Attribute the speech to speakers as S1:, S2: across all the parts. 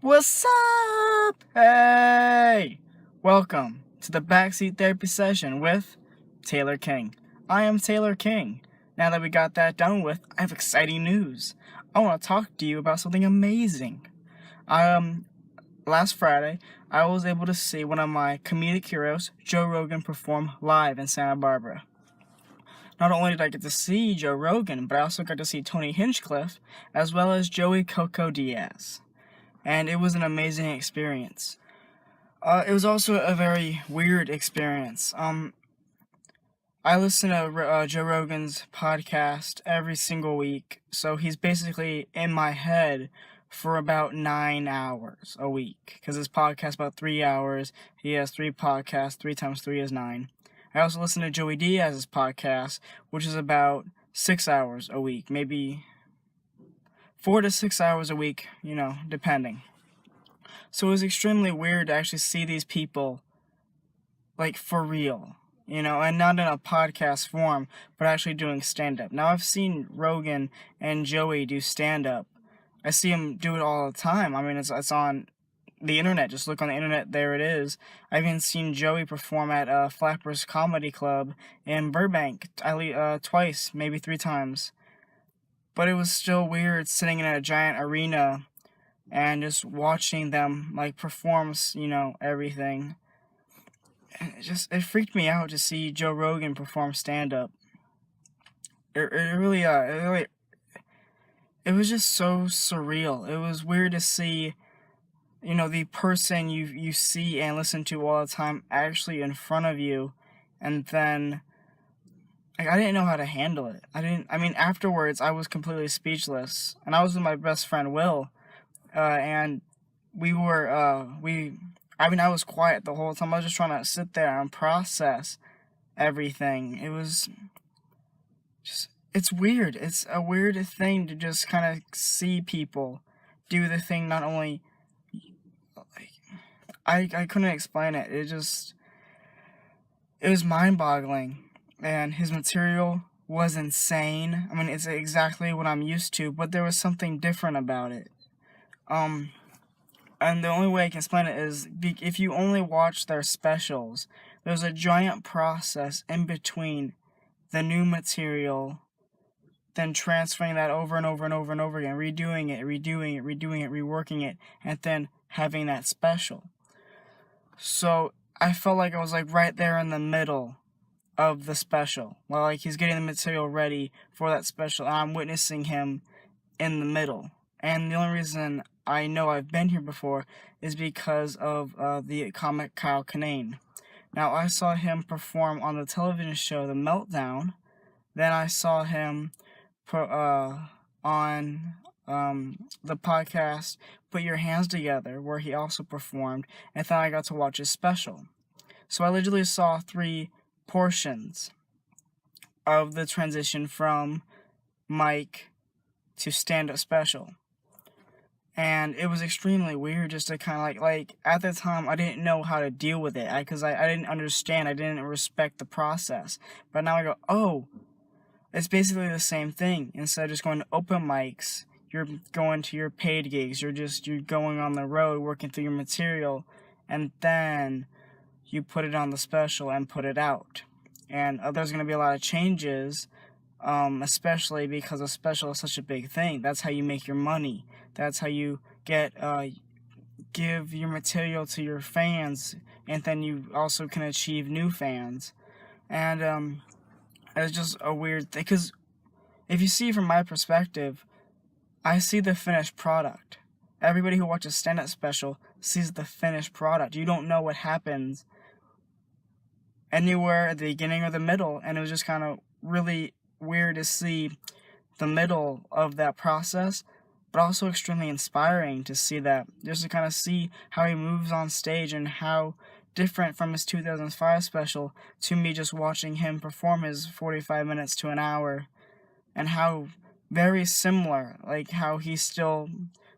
S1: What's up? Hey! Welcome to the Backseat Therapy Session with Taylor King. I am Taylor King. Now that we got that done with, I have exciting news. I want to talk to you about something amazing. Last Friday, I was able to see one of my comedic heroes, Joe Rogan, perform live in Santa Barbara. Not only did I get to see Joe Rogan, but I also got to see Tony Hinchcliffe, as well as Joey Coco Diaz. And it was an amazing experience. It was also a very weird experience. I listen to Joe Rogan's podcast every single week, so he's basically in my head for about 9 hours a week, because his podcast about 3 hours. He has 3 podcasts. 3 times 3 is 9. I also listen to Joey Diaz's podcast, which is about 6 hours a week, maybe 4 to 6 hours a week, depending. So it was extremely weird to actually see these people, like, for real, and not in a podcast form, but actually doing stand-up. Now, I've seen Rogan and Joey do stand-up. I see them do it all the time. I mean, it's on the internet. Just look on the internet, there it is. I've even seen Joey perform at Flappers Comedy Club in Burbank, twice, maybe 3 times. But it was still weird sitting in a giant arena and just watching them, perform, everything. And it freaked me out to see Joe Rogan perform stand-up. It was just so surreal. It was weird to see, the person you see and listen to all the time actually in front of you, and then, I didn't know how to handle it. Afterwards, I was completely speechless, and I was with my best friend, Will, and I was quiet the whole time. I was just trying to sit there and process everything. It's weird. It's a weird thing to just kind of see people do the thing. Not only, I couldn't explain it. It was mind-boggling, and his material was insane. I mean, it's exactly what I'm used to, but there was something different about it. And the only way I can explain it is if you only watch their specials, there's a giant process in between the new material, then transferring that over and over and over and over again, redoing it, reworking it, and then having that special. So I felt like I was right there in the middle of the special. Well, he's getting the material ready for that special, and I'm witnessing him in the middle. And the only reason I know I've been here before is because of the comic Kyle Kinane. Now, I saw him perform on the television show The Meltdown. Then I saw him on the podcast Put Your Hands Together, where he also performed, and then I got to watch his special. So I literally saw 3 portions of the transition from mic to stand-up special. And it was extremely weird just to kind of at the time, I didn't know how to deal with it, because I didn't understand, I didn't respect the process. But now I go, oh, it's basically the same thing. Instead of just going to open mics, you're going to your paid gigs, you're going on the road, working through your material, and then you put it on the special and put it out. And there's going to be a lot of changes, especially because a special is such a big thing. That's how you make your money. That's how you give your material to your fans, and then you also can achieve new fans. And it's just a weird thing, because if you see from my perspective, I see the finished product. Everybody who watches stand-up special sees the finished product. You don't know what happens anywhere at the beginning or the middle, and it was just kind of really weird to see the middle of that process, but also extremely inspiring to see that, just to kind of see how he moves on stage and how different from his 2005 special to me just watching him perform his 45 minutes to an hour, and how very similar, how he's still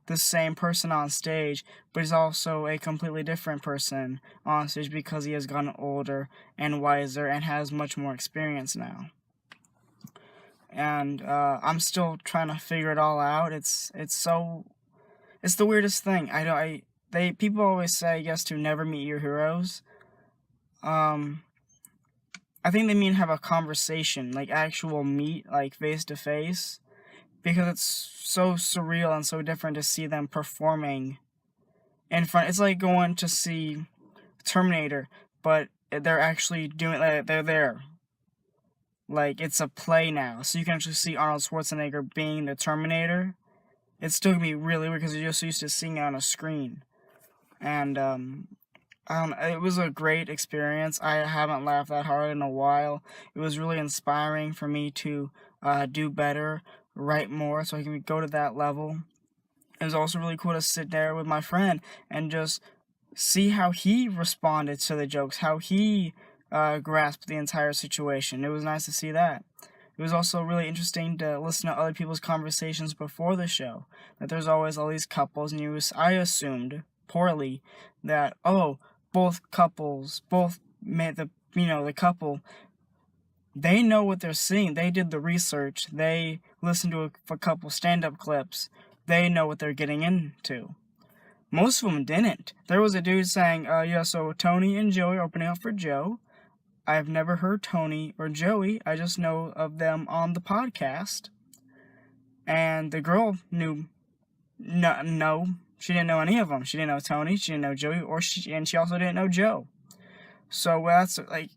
S1: the same person on stage, but he's also a completely different person on stage because he has gotten older and wiser and has much more experience now. And I'm still trying to figure it all out. It's so it's the weirdest thing. People always say, I guess, to never meet your heroes. Um, I think they mean have a conversation, like actual meet, like face to face, because it's so surreal and so different to see them performing in front. It's like going to see Terminator, but they're actually doing, like, they're there. Like, it's a play now, so you can actually see Arnold Schwarzenegger being the Terminator. It's still gonna be really weird because you're just used to seeing it on a screen. And it was a great experience. I haven't laughed that hard in a while. It was really inspiring for me to do better, write more, so I can go to that level. It was also really cool to sit there with my friend and just see how he responded to the jokes, how he grasped the entire situation. It was nice to see that. It was also really interesting to listen to other people's conversations before the show. That there's always all these couples, and I assumed poorly that, oh, both couples, the couple, they know what they're seeing. They did the research. They listened to a couple stand-up clips. They know what they're getting into. Most of them didn't. There was a dude saying, yeah, so Tony and Joey are opening up for Joe. I've never heard Tony or Joey. I just know of them on the podcast. And the girl knew, no, she didn't know any of them. She didn't know Tony, she didn't know Joey, and she also didn't know Joe. So that's, like,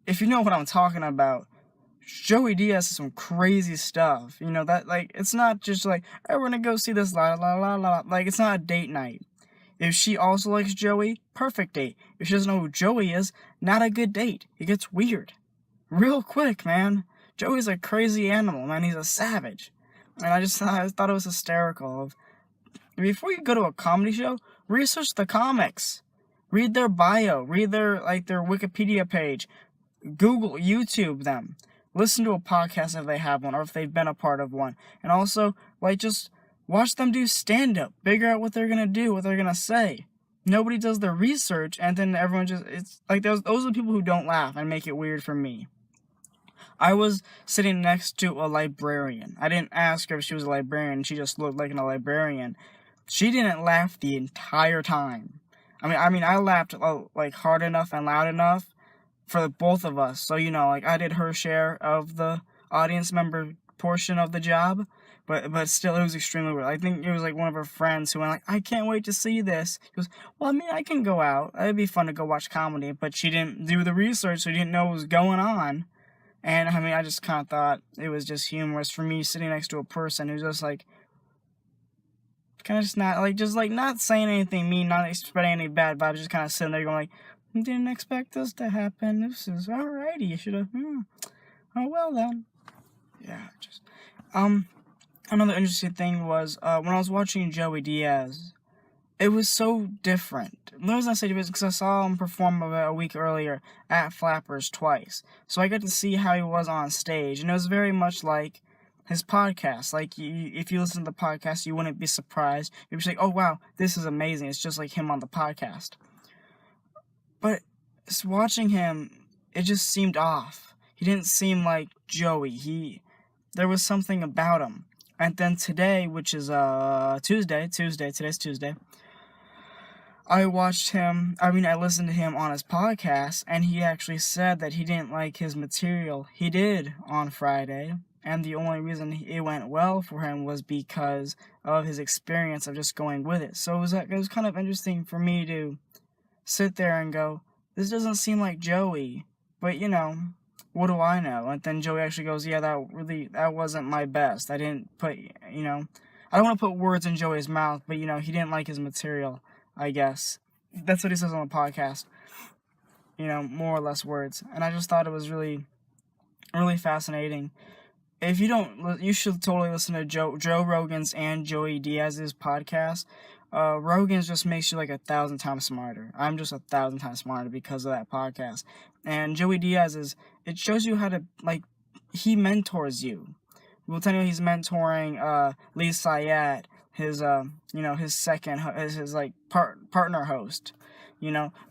S1: if you know what I'm talking about, Joey Diaz is some crazy stuff. You know, that, like, it's not just like, hey, we're gonna go see this, la la la la. Like, it's not a date night. If she also likes Joey, perfect date. If she doesn't know who Joey is, not a good date. It gets weird. Real quick, man. Joey's a crazy animal, man. He's a savage. And I thought it was hysterical. Before you go to a comedy show, research the comics. Read their bio. Read their Wikipedia page. Google, YouTube them. Listen to a podcast if they have one or if they've been a part of one. And also, just watch them do stand-up. Figure out what they're going to do, what they're going to say. Nobody does their research, and then everyone it's like those are the people who don't laugh and make it weird for me. I was sitting next to a librarian. I didn't ask her if she was a librarian. She just looked like a librarian. She didn't laugh the entire time. I laughed hard enough and loud enough for the both of us. So, I did her share of the audience member portion of the job, but still, it was extremely weird. I think it was one of her friends who went I can't wait to see this. She goes, well, I can go out. It'd be fun to go watch comedy, but she didn't do the research, so she didn't know what was going on. And I just kind of thought it was just humorous for me sitting next to a person who's just kind of just not saying anything mean, not spreading any bad vibes, just kind of sitting there going didn't expect this to happen. This is alrighty. You should have. Oh well then. Yeah. Another interesting thing was when I was watching Joey Diaz. It was so different. The reason I say it was because I saw him perform about a week earlier at Flappers twice, so I got to see how he was on stage, and it was very much like his podcast. If you listen to the podcast, you wouldn't be surprised. You'd be like, "Oh wow, this is amazing." It's just like him on the podcast. But watching him, it just seemed off. He didn't seem like Joey. There was something about him. And then today, which is today's Tuesday, I listened to him on his podcast, and he actually said that he didn't like his material. He did on Friday, and the only reason it went well for him was because of his experience of just going with it. So it was kind of interesting for me to sit there and go, this doesn't seem like Joey, but what do I know? And then Joey actually goes, yeah, that wasn't my best. I didn't put, I don't want to put words in Joey's mouth, but he didn't like his material, I guess. That's what he says on the podcast. More or less words. And I just thought it was really, really fascinating. If you don't, you should totally listen to Joe Rogan's and Joey Diaz's podcast. Rogan's just makes you 1,000 times smarter. I'm just 1,000 times smarter because of that podcast. And Joey Diaz's, it shows you how to, he mentors you. We'll tell you he's mentoring Lee Syatt, his partner host,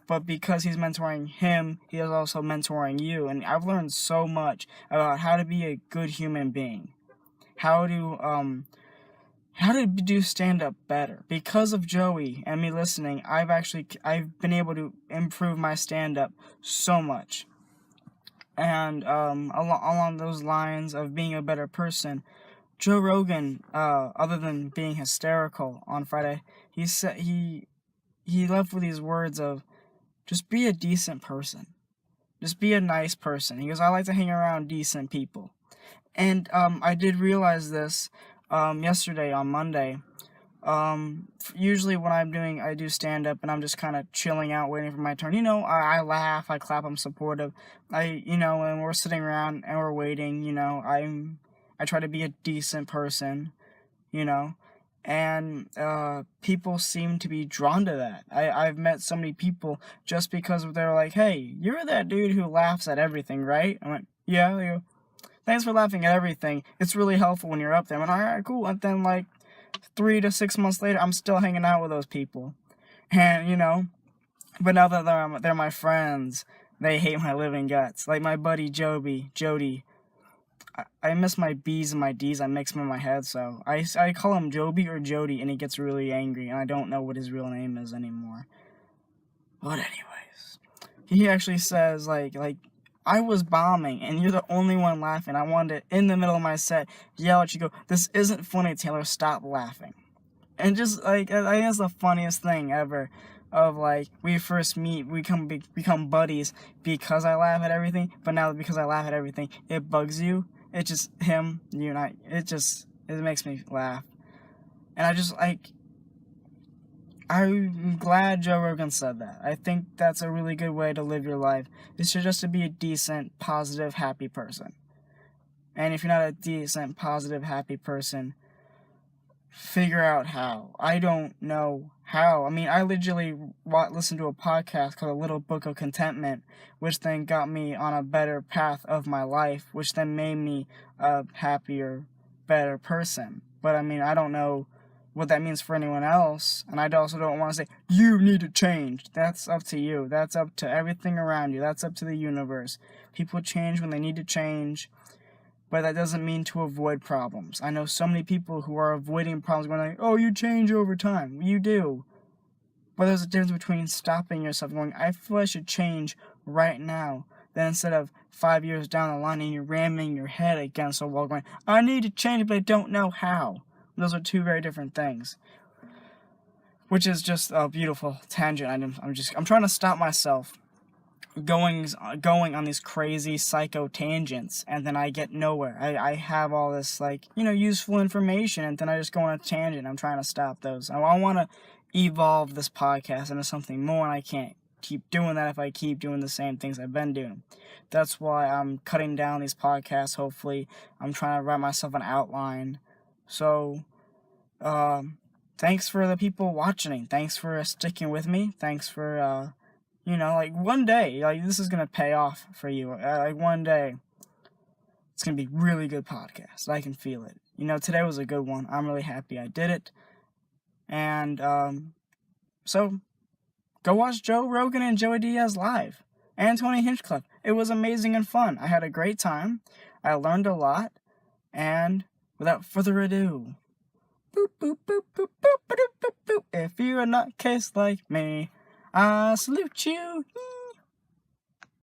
S1: but because he's mentoring him, he is also mentoring you. And I've learned so much about how to be a good human being, how to how to do stand-up better. Because of Joey and me listening, I've been able to improve my stand-up so much. And along those lines of being a better person, Joe Rogan, other than being hysterical on Friday, he left with these words of, just be a decent person. Just be a nice person. He goes, I like to hang around decent people. And I did realize this yesterday on Monday. Usually when I do stand up and I'm just kind of chilling out waiting for my turn. You know, I laugh, I clap, I'm supportive. And we're sitting around and we're waiting, I try to be a decent person, you know. And people seem to be drawn to that. I've met so many people just because they're like, hey, you're that dude who laughs at everything, right? I went, yeah. They go, thanks for laughing at everything. It's really helpful when you're up there. I went, all right, cool. And then 3 to 6 months later, I'm still hanging out with those people. And, but now that they're my friends, they hate my living guts. Like my buddy Jody. I miss my B's and my D's. I mix them in my head, so I call him Joby or Jody, and he gets really angry, and I don't know what his real name is anymore. But anyways, he actually says, I was bombing, and you're the only one laughing. I wanted to, in the middle of my set, yell at you, go, this isn't funny, Taylor, stop laughing. And just, I think that's the funniest thing ever. Of, we first meet, we become buddies because I laugh at everything, but now because I laugh at everything, it bugs you. It's just him, you and I, it makes me laugh. And I'm glad Joe Rogan said that. I think that's a really good way to live your life. It's just to be a decent, positive, happy person. And if you're not a decent, positive, happy person, figure out how. I don't know how. I mean, I literally listened to a podcast called A Little Book of Contentment, which then got me on a better path of my life, which then made me a happier, better person. But I mean, I don't know what that means for anyone else, and I also don't want to say, you need to change. That's up to you. That's up to everything around you. That's up to the universe. People change when they need to change. But that doesn't mean to avoid problems. I know so many people who are avoiding problems going like, oh, you change over time. You do. But there's a difference between stopping yourself and going, I feel I should change right now. Then instead of 5 years down the line and you're ramming your head against a wall going, I need to change, but I don't know how. Those are two very different things. Which is just a beautiful tangent. I'm trying to stop myself going on these crazy psycho tangents, and then I get nowhere. I have all this useful information, and then I just go on a tangent. I'm trying to stop those. I want to evolve this podcast into something more, and I can't keep doing that if I keep doing the same things I've been doing. That's why I'm cutting down these podcasts. Hopefully I'm trying to write myself an outline. So thanks for the people watching. Thanks for sticking with me. Thanks for one day, this is going to pay off for you. One day, it's going to be really good podcast. I can feel it. Today was a good one. I'm really happy I did it. And, so, go watch Joe Rogan and Joey Diaz live. And Tony Hinchcliffe. It was amazing and fun. I had a great time. I learned a lot. And, without further ado, boop, boop, boop, boop, boop, boop, boop, boop. If you're a nutcase like me, I salute you.